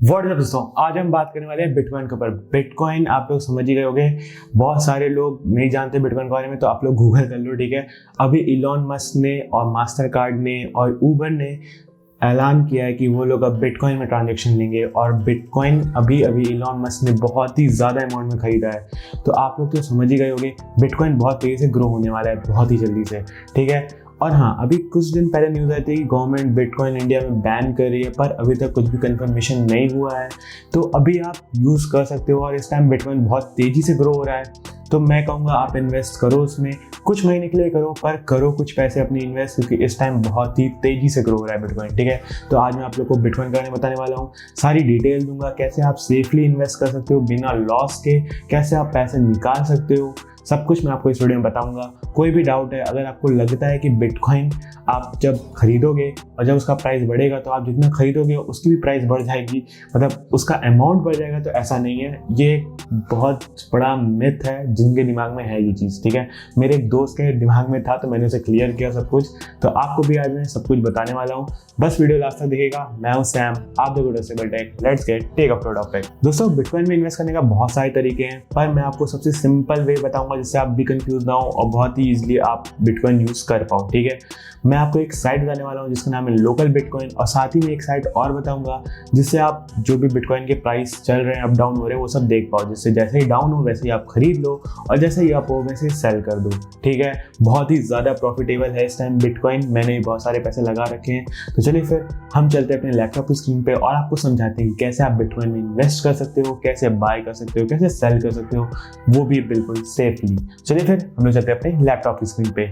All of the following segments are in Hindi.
व्हाट अप दोस्तों, आज हम बात करने वाले हैं बिटकॉइन के ऊपर। बिटकॉइन आप लोग समझ ही गए होंगे, बहुत सारे लोग नहीं जानते बिटकॉइन के बारे में, तो आप लोग गूगल कर लो, ठीक है। अभी इलॉन मस्क ने और मास्टर कार्ड ने और ऊबर ने ऐलान किया है कि वो लोग अब बिटकॉइन में ट्रांजेक्शन लेंगे, और बिटकॉइन अभी अभी इलॉन मस्क ने बहुत ही ज़्यादा अमाउंट में खरीदा है। तो आप लोग तो समझ ही गए होंगे, बिटकॉइन बहुत तेज़ी से ग्रो होने वाला है, बहुत ही जल्दी से, ठीक है। और हाँ, अभी कुछ दिन पहले न्यूज़ आई थी कि गवर्नमेंट बिटकॉइन इंडिया में बैन कर रही है, पर अभी तक कुछ भी कंफर्मेशन नहीं हुआ है। तो अभी आप यूज़ कर सकते हो, और इस टाइम बिटकॉइन बहुत तेज़ी से ग्रो हो रहा है। तो मैं कहूँगा आप इन्वेस्ट करो उसमें, कुछ महीने के लिए करो, पर करो कुछ पैसे अपनी इन्वेस्ट, क्योंकि इस टाइम बहुत ही तेज़ी से ग्रो हो रहा है बिटकॉइन, ठीक है। तो आज मैं आप लोग को बिटकॉइन के बारे में बताने वाला हूँ, सारी डिटेल दूंगा, कैसे आप सेफली इन्वेस्ट कर सकते हो बिना लॉस के, कैसे आप पैसे निकाल सकते हो, सब कुछ मैं आपको इस वीडियो में बताऊंगा। कोई भी डाउट है, अगर आपको लगता है कि बिटकॉइन आप जब खरीदोगे और जब उसका प्राइस बढ़ेगा तो आप जितना खरीदोगे उसकी भी प्राइस बढ़ जाएगी, मतलब उसका अमाउंट बढ़ जाएगा, तो ऐसा नहीं है। ये बहुत बड़ा मिथ है जिनके दिमाग में है ये चीज़, ठीक है। मेरे एक दोस्त के दिमाग में था, तो मैंने उसे क्लियर किया सब कुछ, तो आपको भी आज मैं सब कुछ बताने वाला हूँ। बस वीडियो लास्ट तक देखिएगा। मैं हूँ सैम, आप देखो disable tech. Let's get tech up to topic. दोस्तों, बिटकॉइन में इन्वेस्ट करने का बहुत सारे तरीके हैं, पर मैं आपको सबसे सिंपल वे बताऊंगा जिससे आप भी कंफ्यूज ना हो और बहुत ही ईजिली आप बिटकॉइन यूज कर पाओ, ठीक है। मैं आपको एक साइट बताने वाला हूँ जिसका नाम है लोकल बिटकॉइन, और साथ ही में एक साइट और बताऊंगा जिससे आप जो भी बिटकॉइन के प्राइस चल रहे हैं, अप डाउन हो रहे हैं, वो सब देख पाओ, जिससे जैसे ही डाउन हो वैसे ही आप खरीद लो, और जैसे ही अप हो वैसे ही सेल कर दो, ठीक है। बहुत ही ज़्यादा प्रॉफिटेबल है इस टाइम बिटकॉइन, मैंने भी बहुत सारे पैसे लगा रखे हैं। तो चलिए फिर हम चलते हैं अपने लैपटॉप की स्क्रीन पे और आपको समझाते हैं कि कैसे आप बिटकॉइन में इन्वेस्ट कर सकते हो, कैसे बाय कर सकते हो, कैसे सेल कर सकते हो, वो भी बिल्कुल सेफली। चलिए फिर हम लोग चलते हैं अपने लैपटॉप की स्क्रीन पे।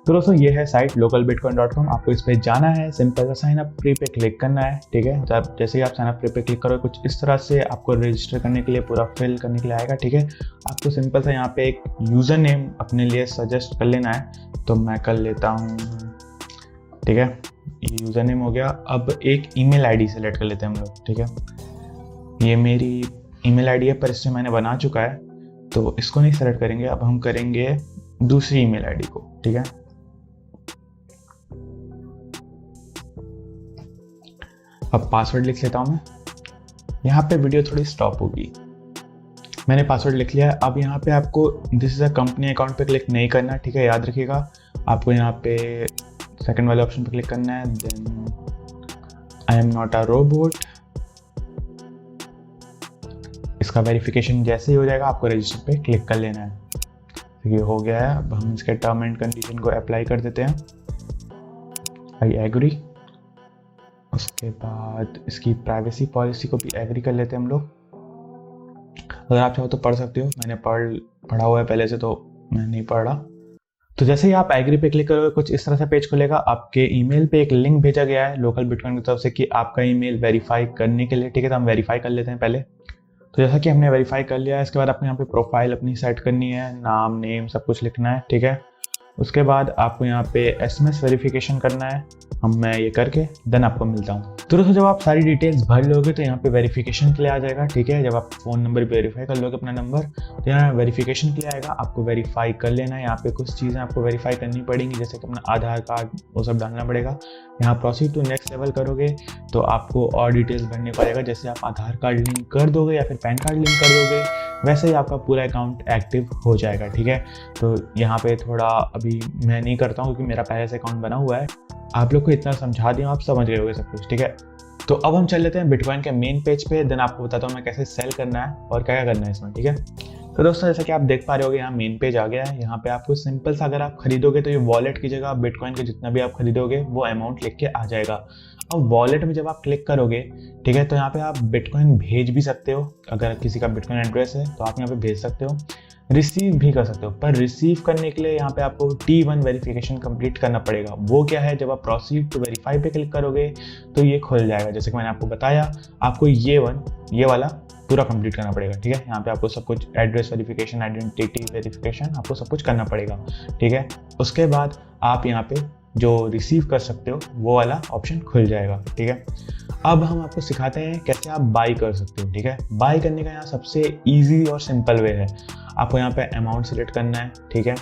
तो दोस्तों, ये है साइट localbitcoin.com। आपको इस पे जाना है, सिंपल सा साइन अप फ्री पे क्लिक करना है, ठीक है। जब जैसे ही आप साइन अप फ्री पे क्लिक करोगे, कुछ इस तरह से आपको रजिस्टर करने के लिए, पूरा फिल करने के लिए आएगा, ठीक है। आपको सिंपल सा यहाँ पे एक यूज़र नेम अपने लिए सजेस्ट कर लेना है, तो मैं कर लेता हूँ, ठीक है। ये यूज़र नेम हो गया। अब एक ईमेल आईडी सेलेक्ट कर लेते हैं हम लोग, ठीक है। ये मेरी ईमेल आईडी है, पर इससे मैंने बना चुका है, तो इसको नहीं सेलेक्ट करेंगे। अब हम करेंगे दूसरी ईमेल आईडी को, ठीक है। अब पासवर्ड लिख लेता हूँ मैं। यहाँ पे वीडियो थोड़ी स्टॉप होगी। मैंने पासवर्ड लिख लिया है। अब यहाँ पे आपको this is a company account पे क्लिक नहीं करना, ठीक है, याद रखिएगा। आपको यहाँ पे सेकंड वाले ऑप्शन पे क्लिक करना है, then I am not a robot. इसका वेरिफिकेशन जैसे ही हो जाएगा आपको रजिस्टर पे क्लिक कर लेना है। तो ये हो गया है। अब हम इसके टर्म एंड कंडीशन को अप्लाई कर देते हैं, आई एग्री। उसके बाद इसकी प्राइवेसी पॉलिसी को भी एग्री कर लेते हैं हम लोग। अगर आप चाहो तो पढ़ सकते हो, मैंने पढ़ा हुआ है पहले से, तो मैं नहीं पढ़ रहा। तो जैसे ही आप एग्री पे क्लिक करोगे, कुछ इस तरह से पेज खुलेगा। आपके ईमेल पे एक लिंक भेजा गया है लोकल बिटकॉइन की तरफ से कि आपका ईमेल वेरीफाई करने के लिए, ठीक है। तो हम वेरीफाई कर लेते हैं पहले। तो जैसा कि हमने वेरीफाई कर लिया है, इसके बाद आपको यहाँ पे प्रोफाइल अपनी सेट करनी है, नाम, नेम सब कुछ लिखना है, ठीक है। उसके बाद आपको यहाँ पे SMS वेरिफिकेशन करना है। मैं ये करके देन आपको मिलता हूँ। तो दोस्तों, जब आप सारी डिटेल्स भर लोगे तो यहाँ पे वेरिफिकेशन के लिए आ जाएगा, ठीक है। जब आप फ़ोन नंबर पे वेरीफाई कर लोगे अपना नंबर, तो यहाँ वेरिफिकेशन के लिए आएगा। आपको वेरीफाई कर लेना है। यहाँ पे कुछ चीज़ें आपको वेरीफाई करनी पड़ेंगी, जैसे कि अपना आधार कार्ड, वो सब डालना पड़ेगा। यहाँ प्रोसीड टू नेक्स्ट लेवल करोगे तो आपको और डिटेल्स भरने पड़ेगा, जैसे आप आधार कार्ड लिंक कर दोगे या फिर पैन कार्ड लिंक कर दोगे, वैसे ही आपका पूरा अकाउंट एक्टिव हो जाएगा, ठीक है। तो यहाँ पे थोड़ा अभी मैं नहीं करता हूँ क्योंकि मेरा पहले से अकाउंट बना हुआ है। आप लोग को इतना समझा दिया, आप समझ गए होंगे सब कुछ, ठीक है। तो अब हम चल लेते हैं बिटकॉइन के मेन पेज पे, देन आपको बताता हूँ मैं कैसे सेल करना है और क्या क्या करना है इसमें, ठीक है। तो दोस्तों, जैसा कि आप देख पा रहे होगे, यहाँ मेन पेज आ गया है। यहाँ पे आपको सिंपल सा, अगर आप खरीदोगे तो ये वॉलेट की जगह बिटकॉइन के जितना भी आप खरीदोगे वो अमाउंट लिख के आ जाएगा। अब वॉलेट में जब आप क्लिक करोगे, ठीक है, तो यहाँ पे आप बिटकॉइन भेज भी सकते हो। अगर किसी का बिटकॉइन एड्रेस है तो आप यहाँ पे भेज सकते हो, रिसीव भी कर सकते हो। पर रिसीव करने के लिए यहाँ पे आपको T1 वेरिफिकेशन कंप्लीट करना पड़ेगा। वो क्या है, जब आप प्रोसीड टू वेरीफाई पे क्लिक करोगे तो ये खुल जाएगा। जैसे कि मैंने आपको बताया, आपको ये वाला पूरा कंप्लीट करना पड़ेगा, ठीक है। यहाँ पे आपको सब कुछ एड्रेस वेरिफिकेशन, आइडेंटिटी वेरिफिकेशन, आपको सब कुछ करना पड़ेगा, ठीक है। उसके बाद आप यहाँ पे जो रिसीव कर सकते हो वो वाला ऑप्शन खुल जाएगा, ठीक है। अब हम आपको सिखाते हैं कैसे आप बाई कर सकते हो, ठीक है। बाई करने का यहाँ सबसे ईजी और सिंपल वे है। आपको यहाँ पे अमाउंट सेलेक्ट करना है, ठीक है।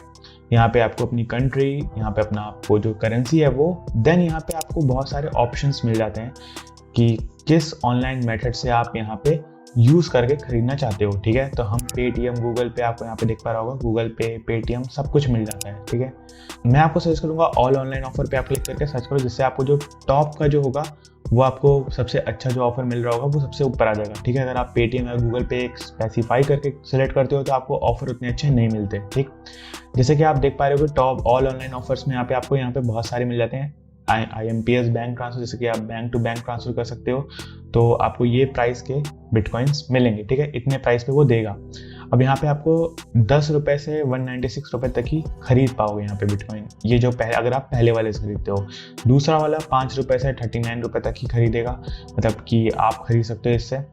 यहाँ पे आपको अपनी कंट्री, यहाँ पे अपना आपको जो करेंसी है वो, देन यहाँ पे आपको बहुत सारे ऑप्शंस मिल जाते हैं। कि किस ऑनलाइन मेथड से आप यहाँ पे यूज़ करके खरीदना चाहते हो। ठीक है, तो हम पेटीएम, गूगल पे, आपको यहाँ पे दिख पा रहा होगा, गूगल पे, पेटीएम सब कुछ मिल जाता है। ठीक है, मैं आपको सजेस्ट करूँगा ऑल ऑनलाइन ऑफर पे आप क्लिक करके सर्च करो, जिससे आपको जो टॉप का जो होगा वो आपको सबसे अच्छा जो ऑफर मिल रहा होगा वो सबसे ऊपर आ जाएगा। ठीक है, अगर आप पेटीएम या गूगल पे स्पेसिफाई करके सिलेक्ट करते हो तो आपको ऑफर उतने अच्छे नहीं मिलते। ठीक, जैसे कि आप देख पा रहे हो कि टॉप ऑल ऑनलाइन ऑफर्स में आपको यहाँ पे बहुत सारे मिल जाते हैं। IMPS बैंक ट्रांसफर, जैसे कि आप बैंक टू बैंक ट्रांसफर कर सकते हो, तो आपको ये प्राइस के बिटकॉइंस मिलेंगे। ठीक है, इतने प्राइस पे वो देगा। अब यहाँ पे आपको 10 रुपये से 196 रुपये तक ही खरीद पाओगे यहाँ पे बिटकॉइन, ये जो पहले अगर आप पहले वाले से खरीदते हो। दूसरा वाला 5 रुपये से 39 रुपये तक ही खरीदेगा, मतलब कि आप खरीद सकते हो इससे।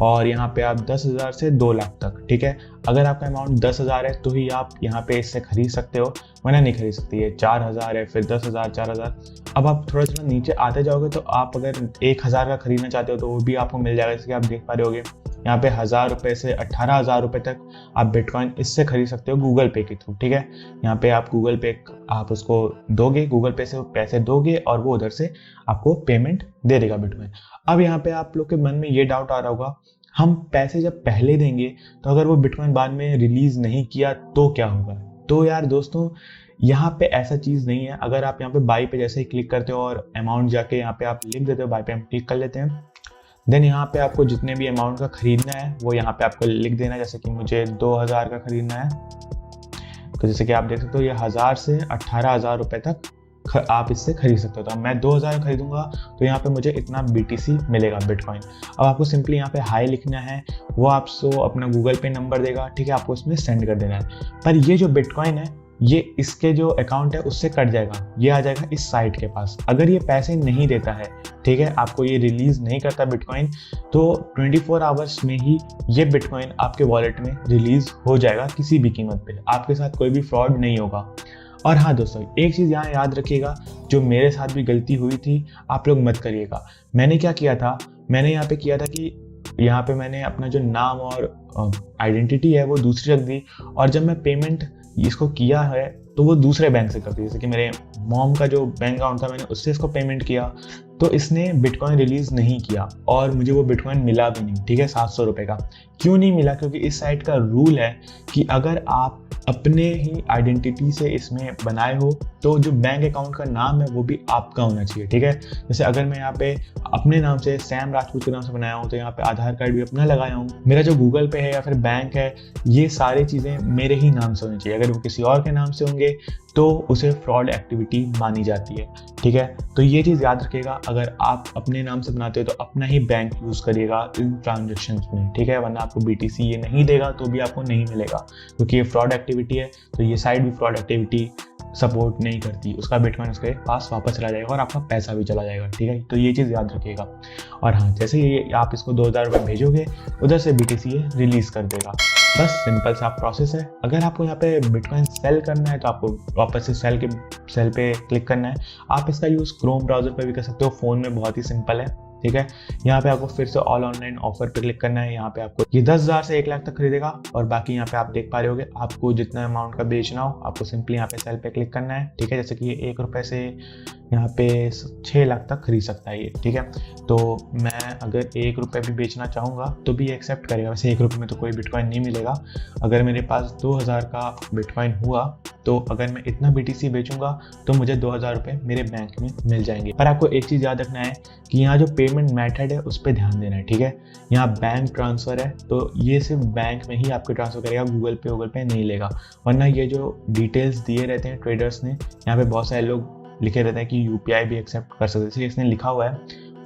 और यहाँ पे आप 10,000 से 2 लाख तक। ठीक है, अगर आपका अमाउंट 10,000 है तो ही आप यहाँ पे इससे खरीद सकते हो, वरना नहीं खरीद सकती है। 4,000 है, फिर 10,000, 4,000। अब आप थोड़ा थोड़ा नीचे आते जाओगे तो आप अगर 1,000 का खरीदना चाहते हो तो वो भी आपको मिल जाएगा। जैसे कि आप देख पा रहे होगे यहाँ पे 1,000 रुपये से 18,000 रुपये तक आप बिटकॉइन इससे खरीद सकते हो गूगल पे के थ्रू। ठीक है, यहाँ पे आप गूगल पे आप उसको दोगे, गूगल पे से पैसे दोगे और वो उधर से आपको पेमेंट दे देगा बिटकॉइन। अब यहाँ पे आप लोग के मन में ये डाउट आ रहा होगा, हम पैसे जब पहले देंगे तो अगर वो बिटकॉइन बाद में रिलीज नहीं किया तो क्या होगा? तो यार दोस्तों, यहाँ पे ऐसा चीज़ नहीं है। अगर आप यहाँ पे बाई पे जैसे ही क्लिक करते हो और अमाउंट जाके यहाँ पे आप लिख देते हो, बाई पे हम क्लिक कर लेते हैं, देन यहाँ पे आपको जितने भी अमाउंट का खरीदना है वो यहाँ पे आपको लिख देना है। जैसे कि मुझे 2,000 का खरीदना है, तो जैसे कि आप देख सकते हो ये 1,000 से 18,000 रुपये तक आप इससे खरीद सकते हो। तो मैं 2,000 खरीदूंगा तो यहाँ पे मुझे इतना BTC मिलेगा बिटकॉइन। अब आपको सिंपली यहाँ पे हाई लिखना है, वो आपको अपना गूगल पे नंबर देगा। ठीक है, आपको उसमें सेंड कर देना है। पर ये जो बिटकॉइन है ये इसके जो अकाउंट है उससे कट जाएगा, ये आ जाएगा इस साइट के पास। अगर ये पैसे नहीं देता है, ठीक है, आपको ये रिलीज नहीं करता बिटकॉइन, तो 24 आवर्स में ही ये बिटकॉइन आपके वॉलेट में रिलीज हो जाएगा किसी भी कीमत पे। आपके साथ कोई भी फ्रॉड नहीं होगा। और हाँ दोस्तों, एक चीज़ यहाँ याद रखिएगा, जो मेरे साथ भी गलती हुई थी आप लोग मत करिएगा। मैंने क्या किया था, मैंने यहाँ पे किया था कि यहाँ पे मैंने अपना जो नाम और आइडेंटिटी है वो दूसरी रख दी, और जब मैं पेमेंट इसको किया है तो वो दूसरे बैंक से कर दी। जैसे कि मेरे मॉम का जो बैंक अकाउंट था मैंने उससे इसको पेमेंट किया, तो इसने बिटकॉइन रिलीज नहीं किया और मुझे वो बिटकॉइन मिला भी नहीं। ठीक है, 700 रुपये का। क्यों नहीं मिला? क्योंकि इस साइट का रूल है कि अगर आप अपने ही आइडेंटिटी से इसमें बनाए हो तो जो बैंक अकाउंट का नाम है वो भी आपका होना चाहिए। ठीक है, जैसे अगर मैं यहाँ पे अपने नाम से सैम राजपूत के नाम से बनाया हूँ तो यहाँ पे आधार कार्ड भी अपना लगाया हूँ। मेरा जो गूगल पे है या फिर बैंक है, ये सारी चीज़ें मेरे ही नाम से होनी चाहिए। अगर वो किसी और के नाम से होंगे तो उसे फ्रॉड एक्टिविटी मानी जाती है। ठीक है, तो ये चीज़ याद रखिएगा, अगर आप अपने नाम से बनाते हो तो अपना ही बैंक यूज़ करिएगा इन ट्रांजेक्शंस में। ठीक है, वरना आपको BTC ये नहीं देगा तो भी आपको नहीं मिलेगा, क्योंकि ये फ्रॉड एक्टिविटी है। तो ये साइट भी फ्रॉड एक्टिविटी सपोर्ट नहीं करती, उसका बिटकॉइन उसके पास वापस चला जाएगा और आपका पैसा भी चला जाएगा। ठीक है, तो ये चीज़ याद रखिएगा। और हाँ, जैसे ही आप इसको 2,000 रुपये भेजोगे उधर से BTC ये रिलीज़ कर देगा। बस सिंपल सा प्रोसेस है। अगर आपको यहाँ पे बिटकॉइन सेल करना है तो आपको वापस से सेल पे क्लिक करना है। आप इसका यूज़ क्रोम ब्राउज़र पे भी कर सकते हो, फ़ोन में बहुत ही सिंपल है। ठीक है, यहाँ पे आपको फिर से ऑल ऑनलाइन ऑफर पे क्लिक करना है। यहाँ पे आपको ये 10,000 से 1 लाख तक खरीदेगा, और बाकी यहाँ पे आप देख पा रहे होगे आपको जितना अमाउंट का बेचना हो आपको सिंपली यहाँ पे सेल पे क्लिक करना है। ठीक है, जैसे कि ये 1 रुपये से यहाँ पे 6 लाख तक खरीद सकता है ये। ठीक है, तो मैं अगर 1 रुपये भी बेचना चाहूँगा तो भी एक्सेप्ट करेगा। वैसे 1 रुपये में तो कोई बिटकॉइन नहीं मिलेगा। अगर मेरे पास 2,000 का बिटकॉइन हुआ तो अगर मैं इतना BTC बेचूंगा तो मुझे 2,000 रुपये मेरे बैंक में मिल जाएंगे। पर आपको एक चीज़ याद रखना है कि यहाँ जो पेमेंट मेथड है उस पर ध्यान देना है। ठीक है, यहाँ बैंक ट्रांसफ़र है तो ये सिर्फ बैंक में ही आपके ट्रांसफ़र करेगा, गूगल पे नहीं लेगा। वरना ये जो डिटेल्स दिए रहते हैं ट्रेडर्स ने, यहाँ पे बहुत सारे लोग लिखे रहते हैं कि UPI भी एक्सेप्ट कर सकते हैं। इसलिए इसने लिखा हुआ है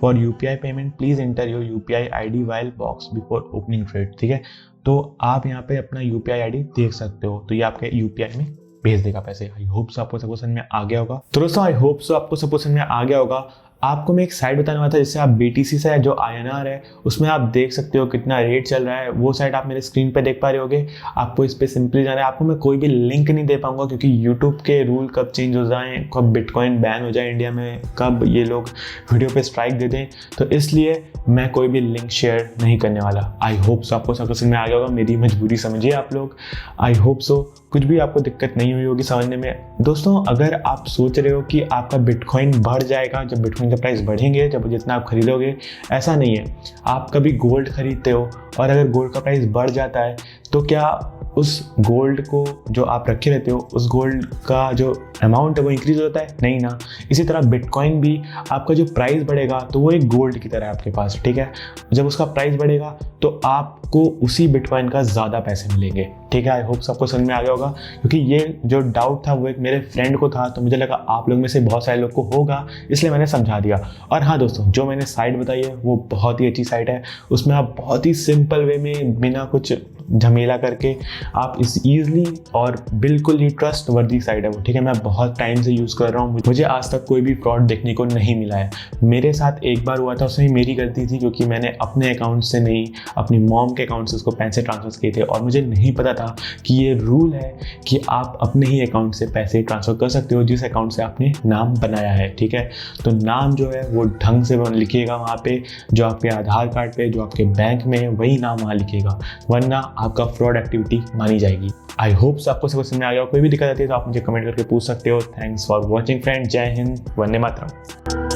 for UPI payment please enter your UPI ID while box before opening trade. ठीक है, तो आप यहाँ पे अपना UPI ID देख सकते हो, तो ये आपके UPI में भेज देगा पैसे। आई होप सो आपको सब समझ में आ गया होगा। तो दोस्तों आई होप सो आपको सब समझ में आ गया होगा। आपको मैं एक साइट बताने वाला था जिससे आप BTC से जो INR है उसमें आप देख सकते हो कितना रेट चल रहा है। वो साइट आप मेरे स्क्रीन पे देख पा रहे होगे। आपको इस पर सिंपली जाना है। आपको मैं कोई भी लिंक नहीं दे पाऊंगा क्योंकि यूट्यूब के रूल कब चेंज हो जाएं, कब बिटकॉइन बैन हो जाए इंडिया में, कब ये लोग वीडियो पे स्ट्राइक दे दें, तो इसलिए मैं कोई भी लिंक शेयर नहीं करने वाला। आई होप सो आपको सब समझ में आ गया होगा। मेरी मजबूरी समझिए आप लोग। आई होप सो कुछ भी आपको दिक्कत नहीं हुई होगी समझने में। दोस्तों अगर आप सोच रहे हो कि आपका बिटकॉइन बढ़ जाएगा जब बिटकॉइन जब प्राइस बढ़ेंगे, जब जितना आप खरीदोगे, ऐसा नहीं है। आप कभी गोल्ड खरीदते हो और अगर गोल्ड का प्राइस बढ़ जाता है तो क्या उस गोल्ड को जो आप रखे रहते हो, उस गोल्ड का जो अमाउंट है वो इंक्रीज होता है? नहीं ना। इसी तरह बिटकॉइन भी, आपका जो प्राइस बढ़ेगा तो वो एक गोल्ड की तरह है आपके पास, ठीक है। जब उसका प्राइस बढ़ेगा तो आपको उसी बिटकॉइन का ज़्यादा पैसे मिलेंगे, ठीक है। आई होप सबको समझ में आ गया होगा, क्योंकि ये जो डाउट था वो एक मेरे फ्रेंड को था, तो मुझे लगा आप लोग में से बहुत सारे लोग को होगा, इसलिए मैंने समझा दिया। और हाँ दोस्तों, जो मैंने साइट बताई है वो बहुत ही अच्छी साइट है। उसमें आप बहुत ही सिंपल वे में, बिना कुछ झमेला करके, आप इस ईजिली और बिल्कुल ही ट्रस्ट वर्दी साइट है वो, ठीक है। मैं बहुत टाइम से यूज़ कर रहा हूँ, मुझे आज तक कोई भी फ्रॉड देखने को नहीं मिला है। मेरे साथ एक बार हुआ था, उसमें मेरी गलती थी, क्योंकि मैंने अपने अकाउंट से नहीं, अपनी मॉम के अकाउंट से उसको पैसे ट्रांसफर किए थे, और मुझे नहीं पता था कि ये रूल है कि आप अपने ही अकाउंट से पैसे ट्रांसफ़र कर सकते हो जिस अकाउंट से आपने नाम बनाया है, ठीक है। तो नाम जो है वो ढंग से लिखिएगा वहाँ पे, जो आपके आधार कार्ड पे, जो आपके बैंक में है, वही नाम वहाँ लिखिएगा, वरना आपका फ्रॉड एक्टिविटी मानी जाएगी। आई होप आपको समझ में आ गया। कोई भी दिक्कत आती है तो आप मुझे कमेंट करके पूछ सकते हो। Thanks for watching friend. जय हिंद, वंदे मातरम।